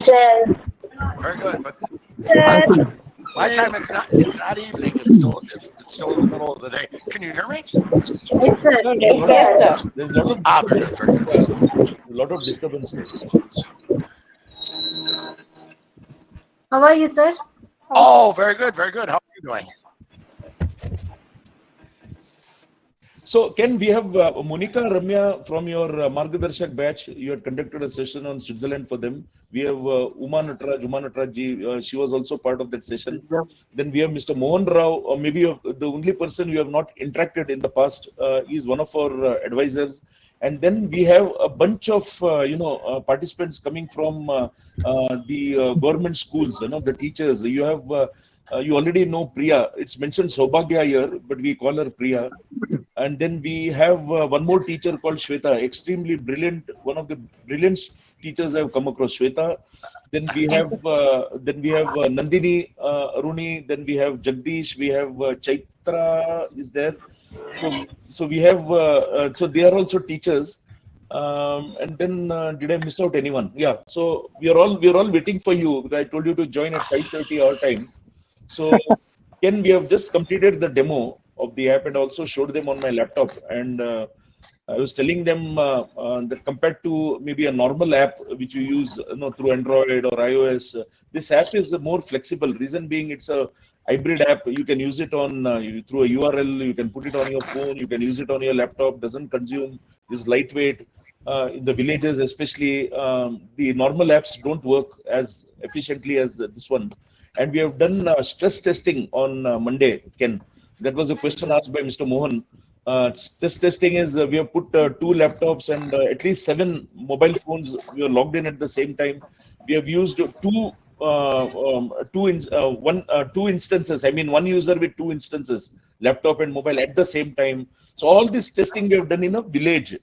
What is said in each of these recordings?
Yes. Very good. But Yes. my time it's not evening. It's still in the middle of the day. Can you hear me? Yes, sir. Yes, sir. There's a lot of Very good. Very good. a lot of disturbance there. How are you, sir? Oh, very good. Very good. How are you doing? So, Ken, we have Monica Ramya from your Margadarshak batch. You had conducted a session on Switzerland for them. We have Uma Nataraj ji. She was also part of that session. Then we have Mr. Mohan Rao, or maybe the only person you have not interacted in the past. He is one of our advisors. And then we have a bunch of participants coming from the government schools. The teachers. You have. You already know Priya. It's mentioned Saubhagya here, but we call her Priya. And then we have one more teacher called Shweta, extremely brilliant, one of the brilliant teachers I've come across, Shweta. Then we have Nandini Aruni. Then we have Jagdish. We have Chaitra is there. So we have so they are also teachers. And then did I miss out anyone? Yeah. So we are all waiting for you. I told you to join at 5:30 our time. So Ken, we have just completed the demo of the app and also showed them on my laptop. And I was telling them that compared to maybe a normal app which you use through Android or iOS, this app is more flexible. Reason being, it's a hybrid app. You can use it on through a URL. You can put it on your phone. You can use it on your laptop. Doesn't consume. Is lightweight. In the villages, especially, the normal apps don't work as efficiently as this one. And we have done stress testing on Monday, Ken. That was a question asked by Mr. Mohan. Stress testing is we have put 2 laptops and at least 7 mobile phones. We are logged in at the same time. We have used two instances. I mean, one user with 2 instances, laptop and mobile at the same time. So all this testing we have done in a village.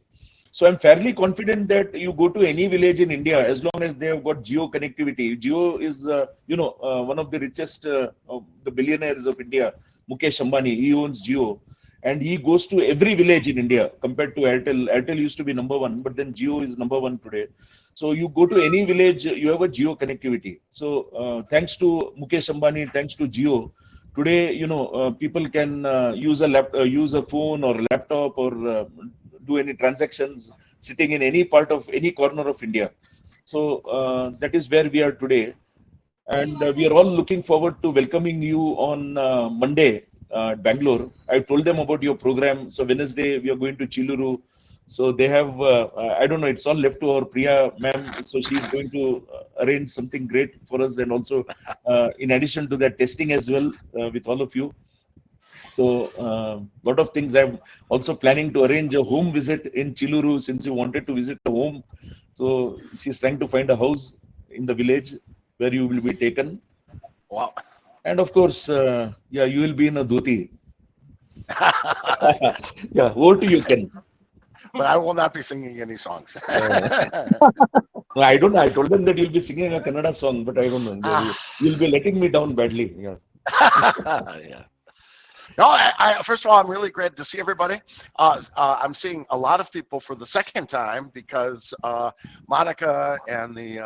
So I'm fairly confident that you go to any village in India, as long as they have got Jio connectivity. Jio is, one of the richest, the billionaires of India, Mukesh Ambani. He owns Jio, and he goes to every village in India compared to Airtel. Airtel used to be number 1, but then Jio is number 1 today. So you go to any village, you have a Jio connectivity. So thanks to Mukesh Ambani, thanks to Jio, today people can use a phone or laptop or do any transactions sitting in any part of any corner of India. So that is where we are today. And we are all looking forward to welcoming you on Monday at Bangalore. I told them about your program. So Wednesday, we are going to Cheeluru. So they have, I don't know, it's all left to our Priya ma'am. So she's going to arrange something great for us. And also, in addition to that, testing as well with all of you. So lot of things. I'm also planning to arrange a home visit in Cheeluru since you wanted to visit the home. So she's trying to find a house in the village where you will be taken. Wow. And of course, you will be in a dhoti. Yeah, over to you, Ken. But I will not be singing any songs. No, I don't know. I told them that you'll be singing a Kannada song, but I don't know. You'll be letting me down badly. Yeah. Yeah. No, first of all, I'm really glad to see everybody. I'm seeing a lot of people for the second time because Monica and the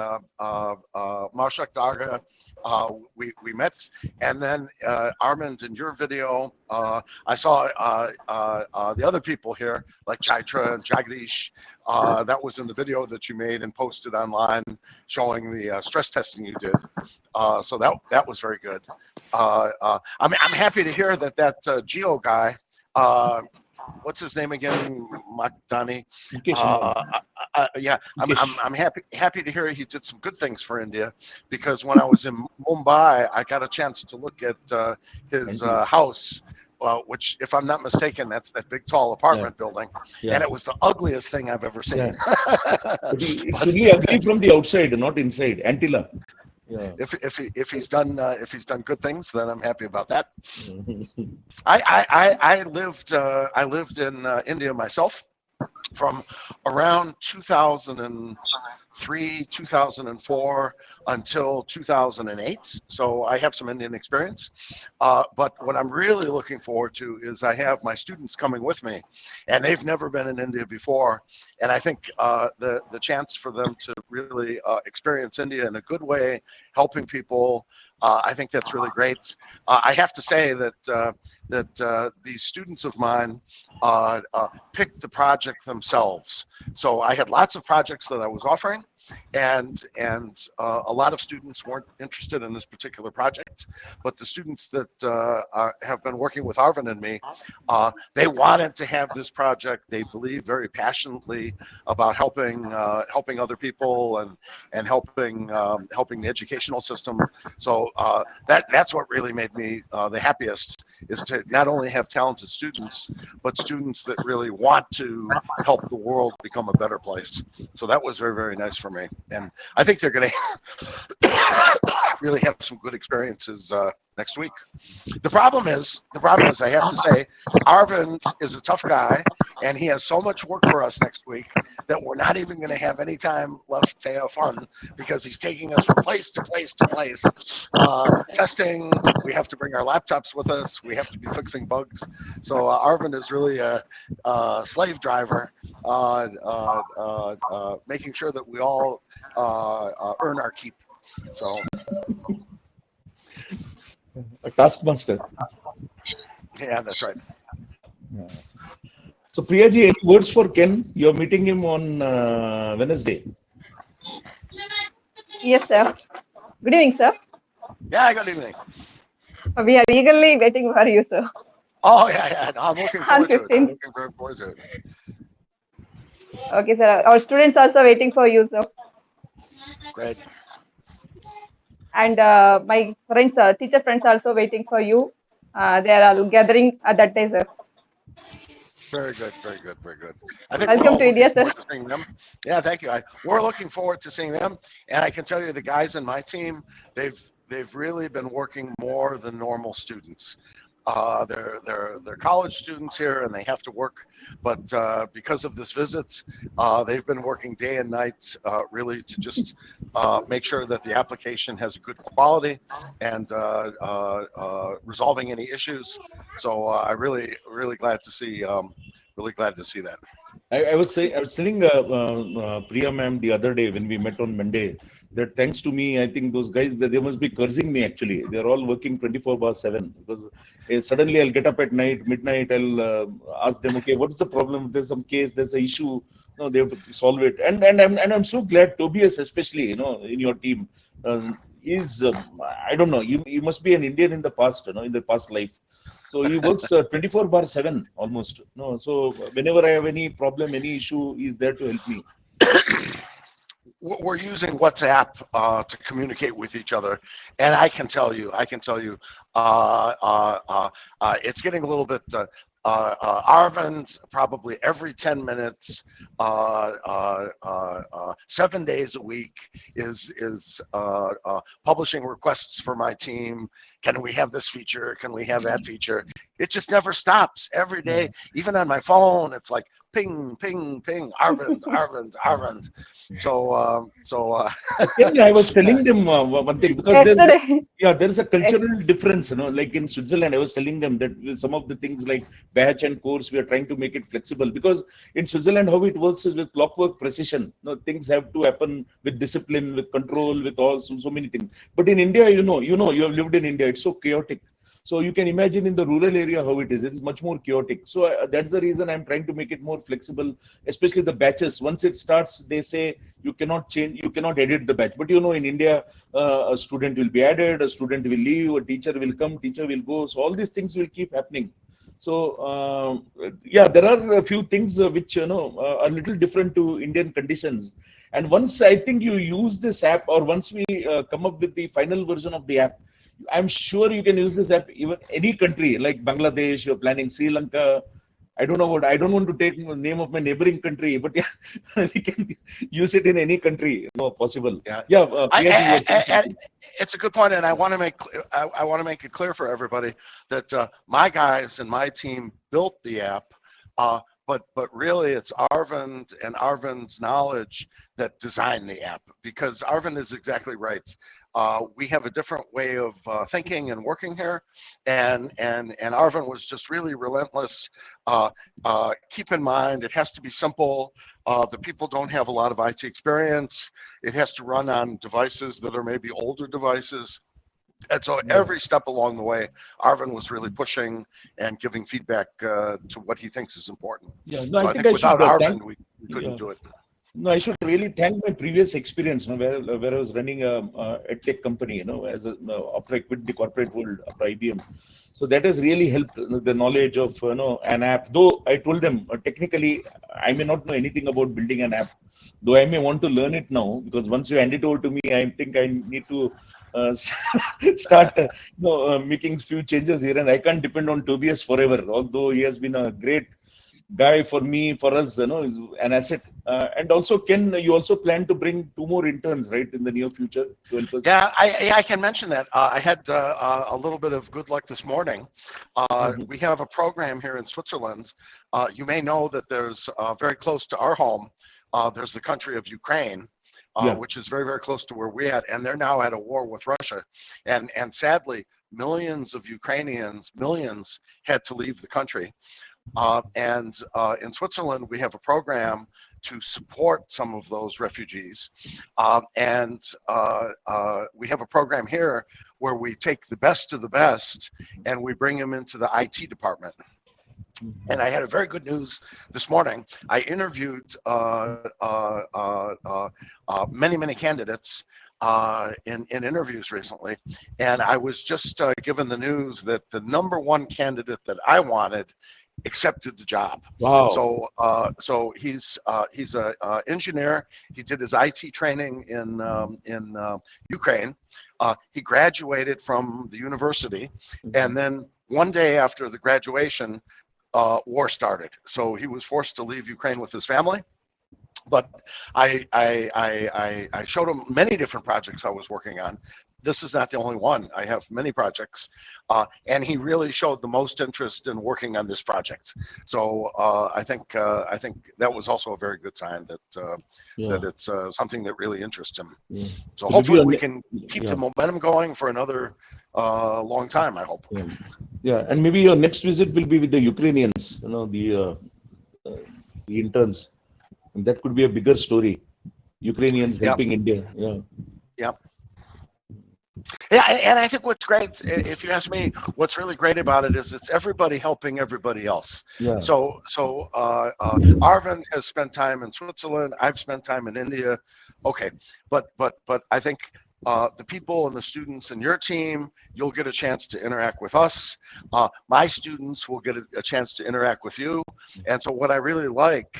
Marshak Darga, we met. And then Armand, in your video, I saw the other people here, like Chaitra and Jagdish. That was in the video that you made and posted online showing the stress testing you did. So that was very good. I'm happy to hear that Geo guy, what's his name again, Makdani? Yeah, I'm happy to hear he did some good things for India, because when I was in Mumbai, I got a chance to look at his house. Which, if I'm not mistaken, that's that big tall apartment building, and it was the ugliest thing I've ever seen. It's really ugly from the outside, not inside. Antilla. Yeah. If he's done good things, then I'm happy about that. I lived in India myself from around 2003 2004 until 2008. So I have some Indian experience. But what I'm really looking forward to is I have my students coming with me, and they've never been in India before. And I think the chance for them to really experience India in a good way, helping people, I think that's really great. I have to say that these students of mine picked the project themselves. So I had lots of projects that I was offering, and a lot of students weren't interested in this particular project. But the students that have been working with Arvind and me, they wanted to have this project. They believe very passionately about helping other people and helping the educational system. So that's what really made me the happiest, is to not only have talented students, but students that really want to help the world become a better place. So that was very, very nice for me. And I think they're going to really have some good experiences next week. The problem is, I have to say, Arvind is a tough guy, and he has so much work for us next week that we're not even going to have any time left to have fun, because he's taking us from place to place to place, testing. We have to bring our laptops with us. We have to be fixing bugs. So Arvind is really a slave driver, making sure that we all earn our keep. So. A taskmaster. Yeah, that's right. Yeah. So Priyaji, any words for Ken? You're meeting him on Wednesday. Yes, sir. Good evening, sir. Yeah, good evening. We are eagerly waiting for you, sir. Oh, yeah. No, I'm looking forward to it. 15th. I'm looking very forward to it. Okay, sir. Our students also waiting for you, sir. Great. And my friends, teacher friends also waiting for you. They are all gathering at that day, sir. Very good, very good, very good. I think Welcome we're all to India, looking sir. forward to seeing them. Yeah, thank you. We're looking forward to seeing them, and I can tell you the guys in my team, they've really been working more than normal students. They're college students here, and they have to work, but because of this visit, they've been working day and night, really to just make sure that the application has a good quality and resolving any issues. So I really glad to see that. I was telling Priya ma'am the other day when we met on Monday that thanks to me, I think those guys, they must be cursing me actually. They're all working 24/7, because suddenly I'll get up at midnight, I'll ask them, okay, what's the problem? There's some case, there's an issue. No, they have to solve it. And I'm so glad Tobias, especially, in your team, is I don't know. You must be an Indian in the past, in the past life. So he works 24/7 almost. No, so whenever I have any problem, any issue, he's there to help me. We're using WhatsApp to communicate with each other, and I can tell you, it's getting a little bit. Arvind probably every 10 minutes, 7 days a week is publishing requests for my team. Can we have this feature? Can we have that feature? It just never stops. Every day, even on my phone, it's like ping, ping, ping. Arvind. So. Yeah, I was telling them one thing, because there's a cultural difference. Like in Switzerland, I was telling them that some of the things like batch and course, we are trying to make it flexible, because in Switzerland, how it works is with clockwork precision. Things have to happen with discipline, with control, with all so many things. But in India, you have lived in India, it's so chaotic. So you can imagine in the rural area how it is. It is much more chaotic. So that's the reason I'm trying to make it more flexible, especially the batches. Once it starts, they say you cannot change, you cannot edit the batch. But in India, a student will be added, a student will leave, a teacher will come, teacher will go. So all these things will keep happening. So there are a few things which are a little different to Indian conditions. And once I think you use this app, or once we come up with the final version of the app, I'm sure you can use this app even any country, like Bangladesh, you're planning Sri Lanka. I don't want to take the name of my neighboring country, but yeah, we can use it in any country possible. It's a good point, and I want to make it clear for everybody that my guys and my team built the app but really it's Arvind and Arvind's knowledge that designed the app, because Arvind is exactly right. We have a different way of thinking and working here, and Arvind was just really relentless. Keep in mind, it has to be simple. The people don't have a lot of IT experience. It has to run on devices that are maybe older devices. And so every step along the way, Arvind was really pushing and giving feedback to what he thinks is important. Yeah, no, So I I think think without Arvind, thank, we couldn't do it. No, I should really thank my previous experience, where I was running a tech company, as after I quit the corporate world after IBM. So that has really helped, the knowledge of an app. Though I told them technically I may not know anything about building an app, though I may want to learn it now, because once you hand it over to me, I think I need to start making few changes here, and I can't depend on Tobias forever. Although he has been a great guy for me, for us, is an asset. And also, Ken, you also plan to bring 2 more interns, right, in the near future to help us? Yeah, I can mention that. I had a little bit of good luck this morning. We have a program here in Switzerland. You may know that there's very close to our home, there's the country of Ukraine, which is very, very close to where we're at. And they're now at a war with Russia. And sadly, millions of Ukrainians, millions, had to leave the country. And in Switzerland, we have a program to support some of those refugees. And we have a program here where we take the best of the best and we bring them into the IT department. And I had a very good news this morning. I interviewed many, many candidates in interviews recently, and I was just given the news that the #1 candidate that I wanted accepted the job. Wow. So he's a engineer. He did his IT training in Ukraine. He graduated from the university, and then one day after the graduation, war started. So he was forced to leave Ukraine with his family. But I showed him many different projects I was working on. This is not the only one. I have many projects, and he really showed the most interest in working on this project. So I think that was also a very good sign that that it's something that really interests him. So hopefully we can keep the momentum going for another long time, I hope. Yeah, and maybe your next visit will be with the Ukrainians, the interns. And that could be a bigger story. Ukrainians helping India. Yeah, and I think what's great, if you ask me, what's really great about it is it's everybody helping everybody else. Yeah. So Arvind has spent time in Switzerland. I've spent time in India. Okay, but I think the people and the students in your team, you'll get a chance to interact with us. My students will get a chance to interact with you. And so what I really like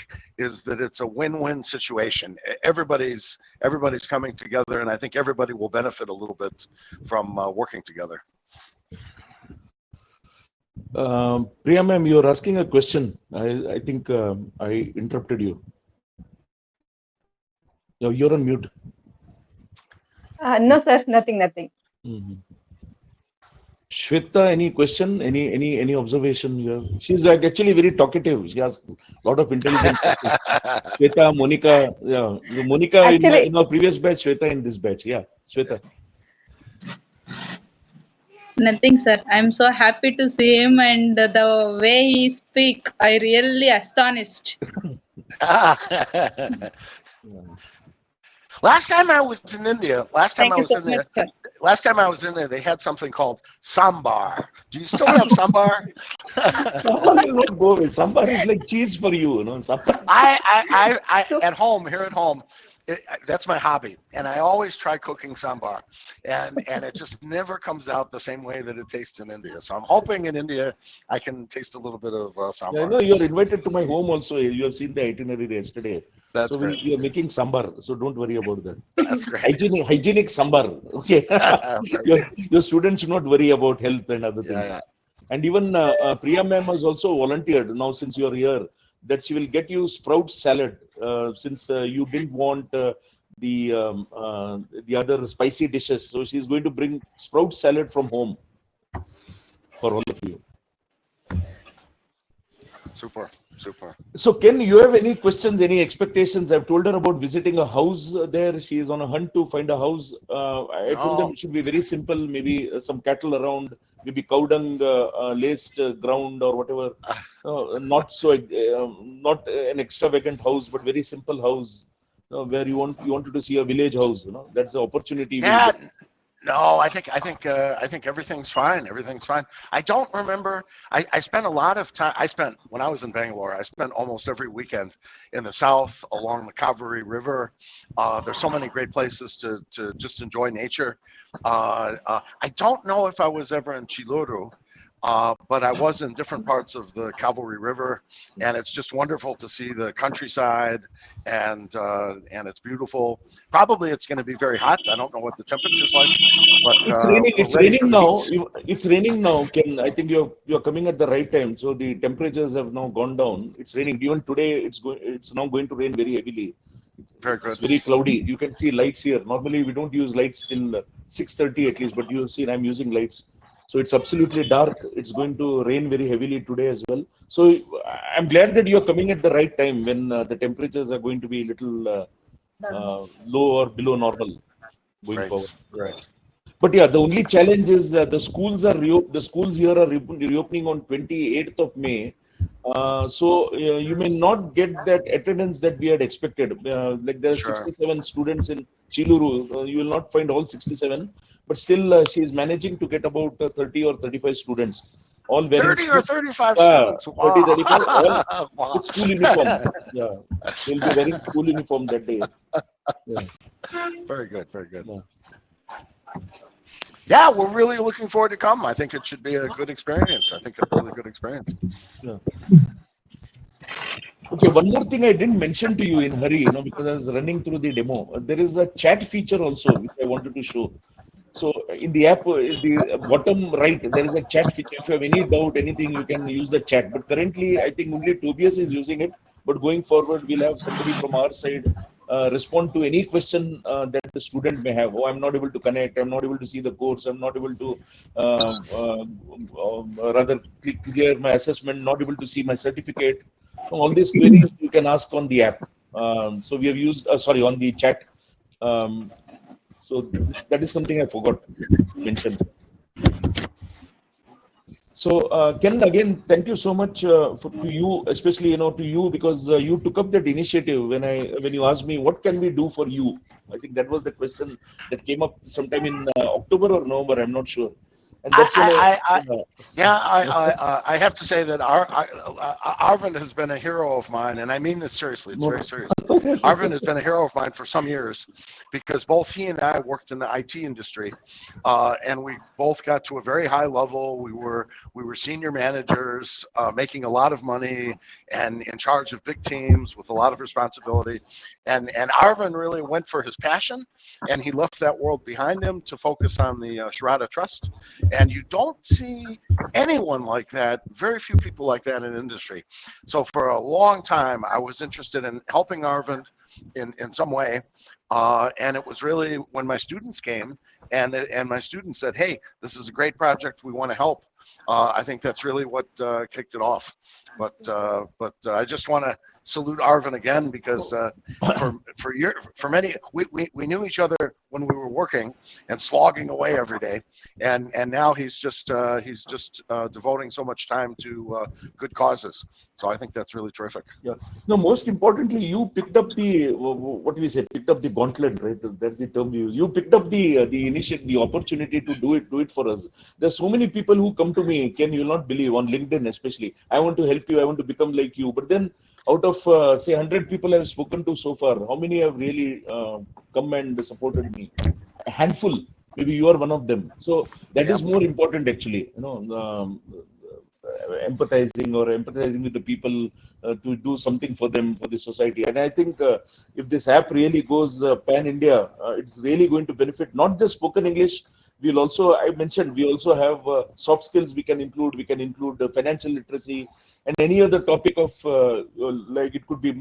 is that it's a win-win situation. Everybody's coming together, and I think everybody will benefit a little bit from working together. Priya ma'am, you're asking a question. I think I interrupted you. You're on mute. No, sir, nothing. Shweta, any question? Any observation you have? She's actually very talkative. She has a lot of intelligence. Shweta, Monica, Monica Actually, in our previous batch, Shweta in this batch. Yeah, Shweta. Nothing, sir. I'm so happy to see him, and the way he speak, I really astonished. Last time I was in India, Thank you so much, sir. last time I was in there, they had something called sambar. Do you still have sambar? Sambar will not go away. Sambar is like cheese for you, Sambar. I here at home, that's my hobby, and I always try cooking sambar, and it just never comes out the same way that it tastes in India. So I'm hoping in India I can taste a little bit of sambar. Yeah, I know you're invited to my home also. You have seen the itinerary yesterday. That's so great. We are making sambar, so don't worry about that. That's great. Hygienic sambar. Okay. your students should not worry about health and other things. Yeah. And even Priya ma'am has also volunteered now since you're here that she will get you sprout salad since you didn't want the other spicy dishes. So she's going to bring sprout salad from home for all of you. Super, super. So, Ken, you have any questions, any expectations? I've told her about visiting a house there. She is on a hunt to find a house. I told them No, it should be very simple, maybe some cattle around, maybe cow dung laced ground or whatever. Not an extravagant house, but very simple house where you wanted to see a village house. That's the opportunity we'll yeah, get. no. I think everything's fine. Everything's fine. I don't remember. I spent a lot of time. When I was in Bangalore. I spent almost every weekend in the south along the Kaveri River. There's so many great places to just enjoy nature. I don't know if I was ever in Cheeluru. But I was in different parts of the Cavalry River, and it's just wonderful to see the countryside, and it's beautiful. Probably it's going to be very hot. I don't know what the temperature's like, but It's raining. we're It's ready for raining the now. heat. It's raining now. Ken, I think you're coming at the right time. So the temperatures have now gone down. It's raining. Even today, It's now going to rain very heavily. Very It's good. very cloudy. You can see lights here. Normally, we don't use lights till 6:30 at least, but you see I'm using lights. So it's absolutely dark. It's going to rain very heavily today as well. So I'm glad that you're coming at the right time when the temperatures are going to be a little low or below normal going Great, forward. great. But yeah, the only challenge is the schools here are reopening on 28th of May. So you may not get that attendance that we had expected. Like there are Sure. 67 students in Cheeluru. You will not find all 67, but still she is managing to get about 30 or 35 students, all wearing 30 or school. 35 Uh, students. 30, Wow. 35, all Wow. with school uniform. Yeah, they'll be wearing school uniform that day. Yeah. Very good, very good. Yeah. Yeah, we're really looking forward to come. I think it should be a good experience. I think a really good experience. Yeah. Okay, one more thing I didn't mention to you in hurry, because I was running through the demo. There is a chat feature also which I wanted to show. So in the app, in the bottom right, there is a chat feature. If you have any doubt, anything, you can use the chat. But currently, I think only Tobias is using it. But going forward, we'll have somebody from our side respond to any question that the student may have. Oh, I'm not able to connect. I'm not able to see the course. I'm not able to rather clear my assessment. Not able to see my certificate. All these queries you can ask on the app. So we have used, on the chat. So that is something I forgot to mention. So Ken, again, thank you so much to you, especially to you, because you took up that initiative when you asked me what can we do for you. I think that was the question that came up sometime in October or November. I'm not sure, and that's when I have to say that Arvind has been a hero of mine, and I mean this seriously. It's very serious. Arvind has been a hero of mine for some years because both he and I worked in the IT industry, and we both got to a very high level. We were senior managers, making a lot of money and in charge of big teams with a lot of responsibility. And Arvind really went for his passion, and he left that world behind him to focus on the Sharada Trust. And you don't see anyone like that, very few people like that in industry. So for a long time, I was interested in helping Arvind in some way. And it was really when my students came and my students said, hey, this is a great project. We want to help. I think that's really what kicked it off. But I just want to salute Arvind again because for many we knew each other when we were working and slogging away every day, and now he's just devoting so much time to good causes. So I think that's really terrific. Yeah. No, most importantly, you picked up picked up the gauntlet, right? That's the term we use. You picked up the the opportunity to do it for us. There's so many people who come to me, Ken, you'll not believe, on LinkedIn especially. I want to help you. I want to become like you. But then out of say 100 people I've spoken to so far, how many have really come and supported me? A handful. Maybe you are one of them. So that is more important actually. Empathizing with the people to do something for them, for the society. And I think if this app really goes pan-India, it's really going to benefit not just spoken English. We'll also, I mentioned, we also have soft skills we can include. We can include financial literacy and any other topic of like it could be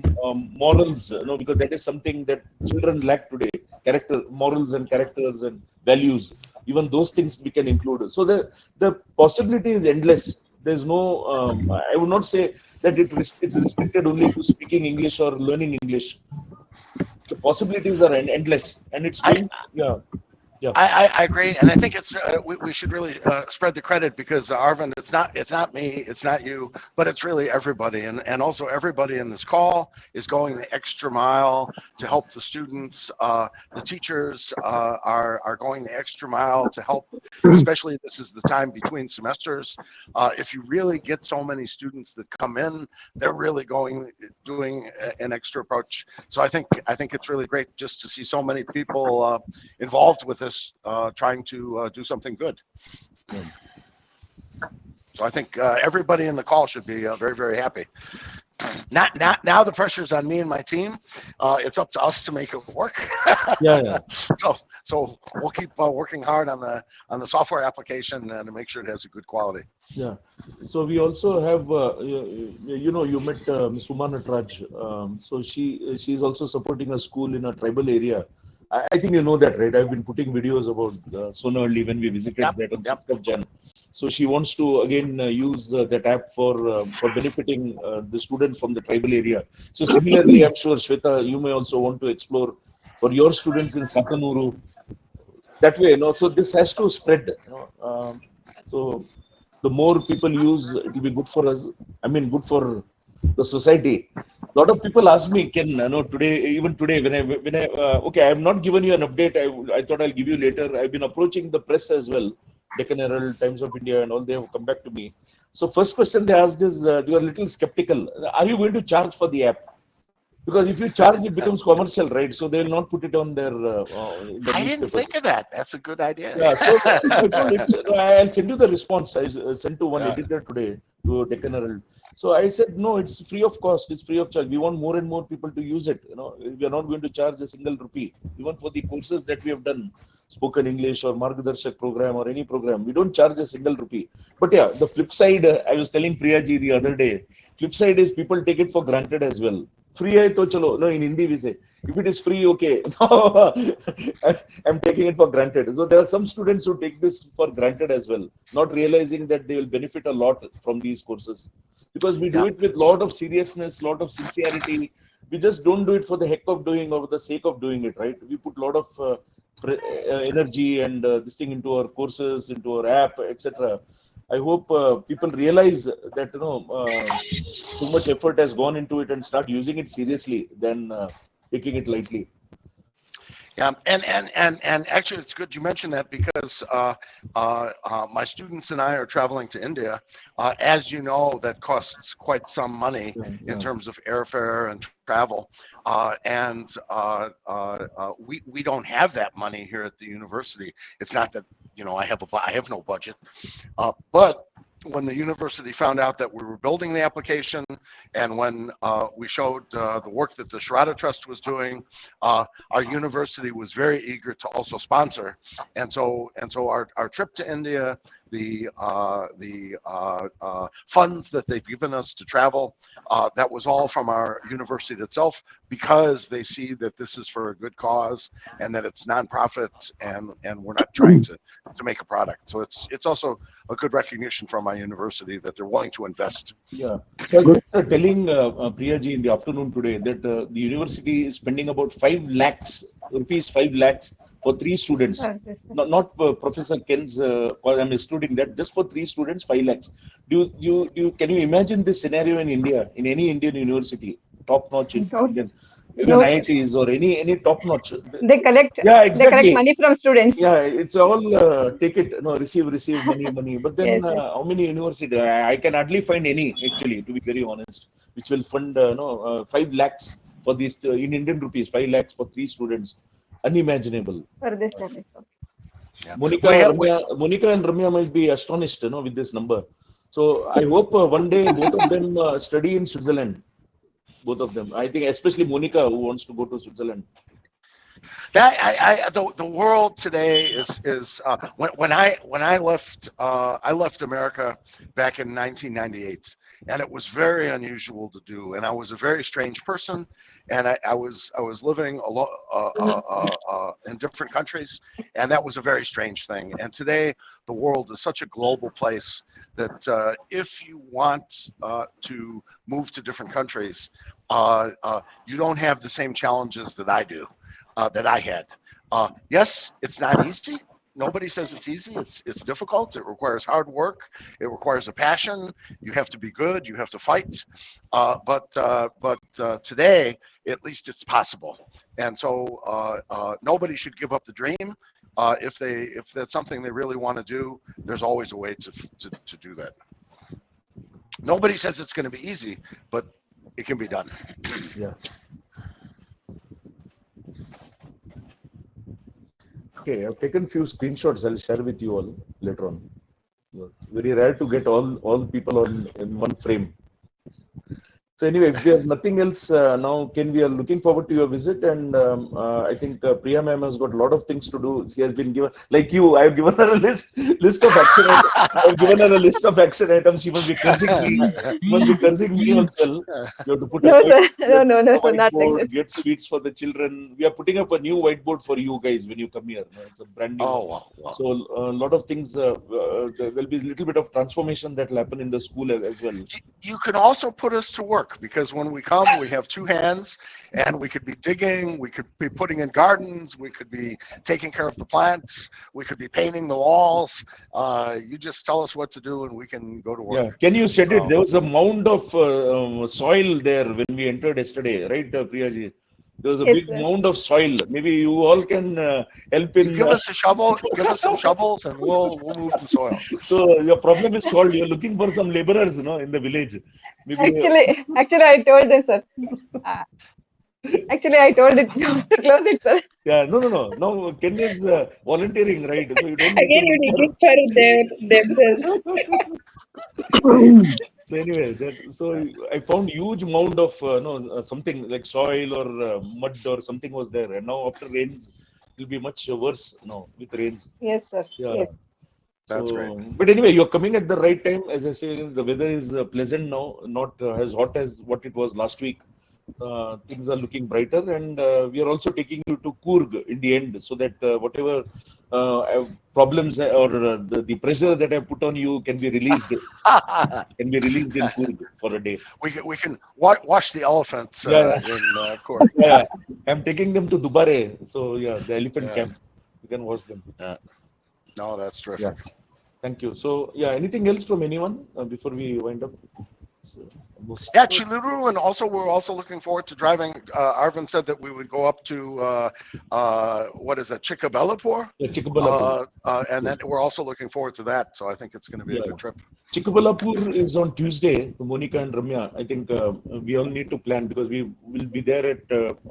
morals, because that is something that children lack today. Morals and characters and values. Even those things we can include. So the possibility is endless. There's no, I would not say that it's restricted only to speaking English or learning English. The possibilities are endless, and it's going, yeah. Yeah. I agree, and I think it's we should really spread the credit, because Arvind, it's not me, it's not you, but it's really everybody, and also everybody in this call is going the extra mile to help the students. The teachers are going the extra mile to help, especially this is the time between semesters. If you really get so many students that come in, they're really doing an extra approach. So I think it's really great just to see so many people involved with this. Trying to do something good. So I think everybody in the call should be very, very happy. Now the pressure's on me and my team. It's up to us to make it work. Yeah. So we'll keep working hard on the software application and to make sure it has a good quality. Yeah. So we also have, you met Ms. Uma Natraj. So she's also supporting a school in a tribal area. I think you know that, right? I've been putting videos about Sonali when we visited that on 6th of Jan. So she wants to again use that app for benefiting the students from the tribal area. So similarly, I'm sure Shweta, you may also want to explore for your students in Satanuru. That way, so this has to spread. So the more people use, it will be good for us. I mean, good for the society. A lot of people ask me, Ken, today, when I okay, I have not given you an update. I thought I'll give you later. I've been approaching the press as well, Deccan Herald, Times of India, and all. They have come back to me. So first question they asked is, they are a little skeptical. Are you going to charge for the app? Because if you charge, it becomes commercial, right? So they will not put it on their. I didn't think of that. That's a good idea. Yeah. So I'll send you the response. I sent to one editor today to Deccan Herald. So I said, no, it's free of cost. It's free of charge. We want more and more people to use it. We are not going to charge a single rupee, even for the courses that we have done, spoken English or Margadarshak program or any program. We don't charge a single rupee. But yeah, the flip side, I was telling Priyaji the other day. Flip side is people take it for granted as well. Free hai to chalo. No, in Hindi we say, if it is free, okay. No, I'm taking it for granted. So there are some students who take this for granted as well, not realizing that they will benefit a lot from these courses. Because we do it with a lot of seriousness, lot of sincerity. We just don't do it for the heck of doing or for the sake of doing it, right? We put a lot of energy and this thing into our courses, into our app, etc. I hope people realize that too much effort has gone into it and start using it seriously than taking it lightly. Yeah, and actually, it's good you mentioned that, because my students and I are traveling to India. As you know, that costs quite some money in terms of airfare and travel, and we don't have that money here at the university. It's not that I have no budget, but when the university found out that we were building the application, and when we showed the work that the Sharada Trust was doing, our university was very eager to also sponsor. And so our trip to India, the funds that they've given us to travel, that was all from our university itself, because they see that this is for a good cause and that it's nonprofit, and we're not trying to make a product. So it's also a good recognition from my university that they're willing to invest. Yeah. So I was telling Priyaji in the afternoon today that the university is spending about 5 lakhs rupees, 5 lakhs for 3 students. Not Professor Ken's, I'm excluding that, just for 3 students, 5 lakhs. Can you imagine this scenario in India, in any Indian university, top notch in Indian, even IITs or any top notch? They collect. Yeah, exactly. They collect money from students. Yeah, it's all take it, receive money. But then how many universities? I can hardly find any, actually, to be very honest, which will fund 5 lakhs for these in Indian rupees, 5 lakhs for 3 students. Unimaginable. For this semester. Yeah. Monica and Ramya might be astonished, with this number. So I hope one day both of them study in Switzerland. Both of them. I think especially Monica, who wants to go to Switzerland. The world today is when I left America back in 1998, and it was very unusual to do. And I was a very strange person, and I was living in different countries, and that was a very strange thing. And today, the world is such a global place that if you want to move to different countries, you don't have the same challenges that I do, that I had. Yes, it's not easy. Nobody says it's easy. It's difficult. It requires hard work. It requires a passion. You have to be good. You have to fight. But today, at least it's possible. And so nobody should give up the dream. If that's something they really want to do, there's always a way to do that. Nobody says it's going to be easy, but it can be done. Yeah. Okay, I've taken few screenshots. I'll share with you all later on. It was very rare to get all people in one frame. So anyway, if there's nothing else now, Ken, we are looking forward to your visit, and I think Priya ma'am has got a lot of things to do. She has been given, like you, I've given her a list of action items. I've given her a list of action items. She must be cursing me. She must be cursing me as well. You have to put No, a sir. No, sir, not like whiteboard, that. get sweets for the children. We are putting up a new whiteboard for you guys when you come here. It's a brand new. Oh, wow. So a lot of things. There will be a little bit of transformation that will happen in the school as well. You can also put us to work, because when we come, we have two hands, and we could be digging, we could be putting in gardens, we could be taking care of the plants, we could be painting the walls. You just tell us what to do, and we can go to work. Yeah, can you set it? There was a mound of soil there when we entered yesterday, right, Priyaji? There was a big mound of soil. Maybe you all can help in. Give us a shovel, give us some shovels, and we'll move the soil. So your problem is solved. You're looking for some laborers, in the village. Maybe... Actually, I told them, sir. Actually, I told it to close it, sir. Yeah, no. Now Ken is volunteering, right? So you don't Again, it will look for themselves. So anyway, so I found huge mound of something like soil or mud or something was there, and now after rains, it will be much worse now with rains. Yes, sir. Yeah. Yes. That's great. But anyway, you're coming at the right time. As I say, the weather is pleasant now, not as hot as what it was last week. Things are looking brighter, and we are also taking you to Coorg in the end, so that whatever problems or the pressure that I put on you can be released. Can be released in Coorg for a day. We can wash the elephants in Coorg. Yeah, I'm taking them to Dubare, so the elephant camp. You can watch them. No, that's terrific. Yeah. Thank you. So anything else from anyone before we wind up? Cheeluru, and also we're also looking forward to driving. Arvind said that we would go up to what is that, Chickaballapur? Yeah, Chickaballapur. And then we're also looking forward to that. So I think it's going to be a good trip. Chickaballapur is on Tuesday. Monica and Ramya, I think we all need to plan, because we will be there at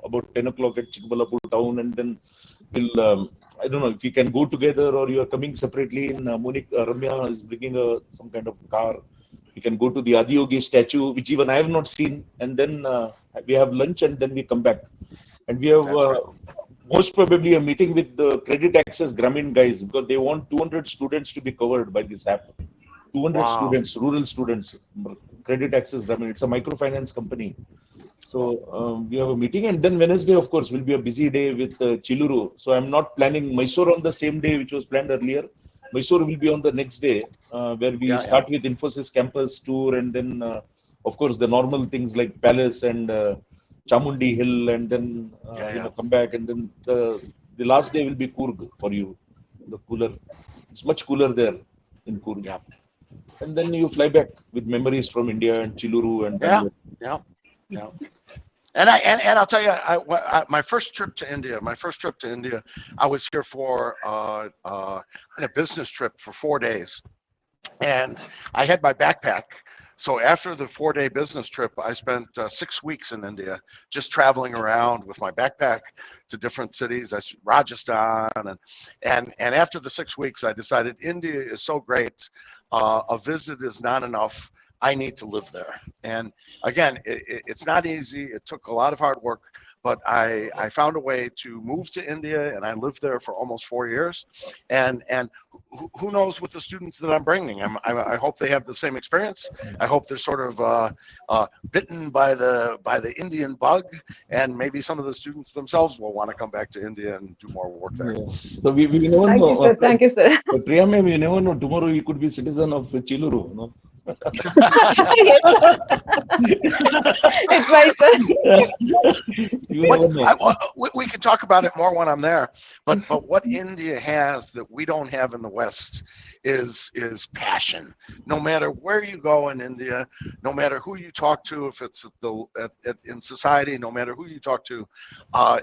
about 10 o'clock at Chickaballapur town, and then we'll. I don't know if we can go together or you are coming separately. In Ramya is bringing some kind of car. We can go to the Adiyogi statue, which even I have not seen, and then we have lunch, and then we come back. And we have most probably a meeting with the Credit Access Grameen guys, because they want 200 students to be covered by this app. 200 students, rural students, Credit Access Grameen. It's a microfinance company. So we have a meeting, and then Wednesday, of course, will be a busy day with Cheeluru. So I'm not planning Mysore on the same day, which was planned earlier. Mysore will be on the next day, where we start with Infosys campus tour, and then, of course, the normal things like Palace and Chamundi Hill, and then come back. And then the last day will be Coorg for you, the cooler. It's much cooler there in Coorg. Yeah. And then you fly back with memories from India and Cheeluru and Yeah. And I'll tell you, my first trip to India, I was here for a business trip for 4 days, and I had my backpack. So after the 4-day business trip, I spent 6 weeks in India, just traveling around with my backpack to different cities, Rajasthan, and after the 6 weeks, I decided India is so great. A visit is not enough. I need to live there. And again, it's not easy. It took a lot of hard work, but I found a way to move to India, and I lived there for almost 4 years. And who knows with the students that I'm bringing? I hope they have the same experience. I hope they're sort of bitten by the Indian bug, and maybe some of the students themselves will want to come back to India and do more work there. Yeah. So we never Thank you, know. sir. Thank you, sir. Priyame, we never know. Tomorrow he could be citizen of Cheeluru. No? Yes, sir. It's right, sir. You never know. We can talk about it more when I'm there. But what India has that we don't have in the West is passion. No matter where you go in India, no matter who you talk to, if it's in society, no matter who you talk to,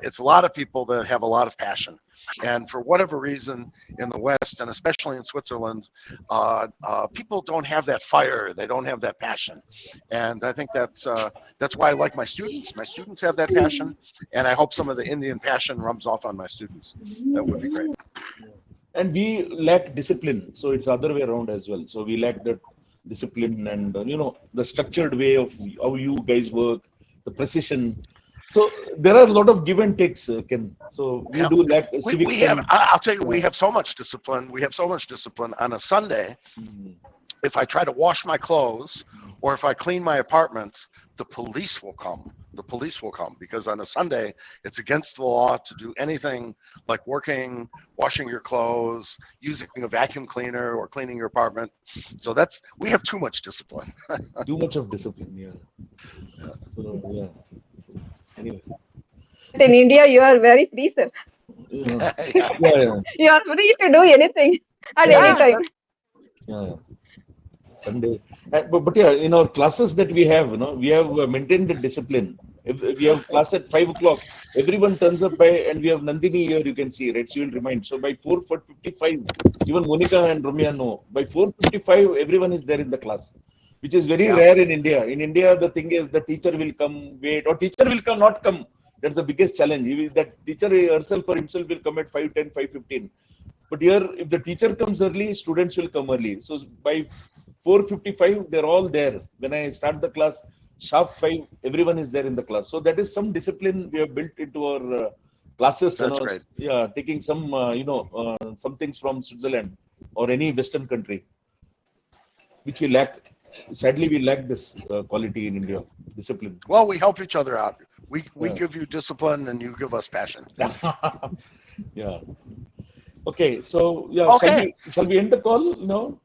it's a lot of people that have a lot of passion. And for whatever reason, in the West, and especially in Switzerland, people don't have that fire. They don't have that passion. And I think that's why I like my students. My students have that passion, and I hope some of the Indian passion rubs off on my students. That would be great. And we lack discipline, so it's the other way around as well. So we lack that discipline and the structured way of how you guys work, the precision. So there are a lot of give and takes, Ken. So we do lack civic sense. I'll tell you, we have so much discipline. We have so much discipline. On a Sunday, if I try to wash my clothes or if I clean my apartment, the police will come. The police will come because on a Sunday, it's against the law to do anything like working, washing your clothes, using a vacuum cleaner, or cleaning your apartment. So we have too much discipline. Too much of discipline, yeah. So, yeah. Anyway. In India, you are very free, sir. Yeah. You are free to do anything at any time. Yeah. Sunday. But yeah, in our classes that we have, we have maintained the discipline. If we have class at 5 o'clock, everyone turns up by, and we have Nandini here, you can see, right? She will remind. So by 4:55, even Monica and Ramya know. By 4:55, everyone is there in the class, which is very rare in India. In India, the thing is the teacher will come, wait, or teacher will not come. That's the biggest challenge. That teacher herself or himself will come at 5:10, 5:15. But here, if the teacher comes early, students will come early. So by 4:55, they're all there. When I start the class, sharp 5, everyone is there in the class. So that is some discipline we have built into our classes. That's great. Yeah, taking some, some things from Switzerland or any Western country, which we lack. Sadly, we lack this quality in India, discipline. Well, we help each other out. We give you discipline and you give us passion. Yeah. Okay, so Okay. shall we end the call? No.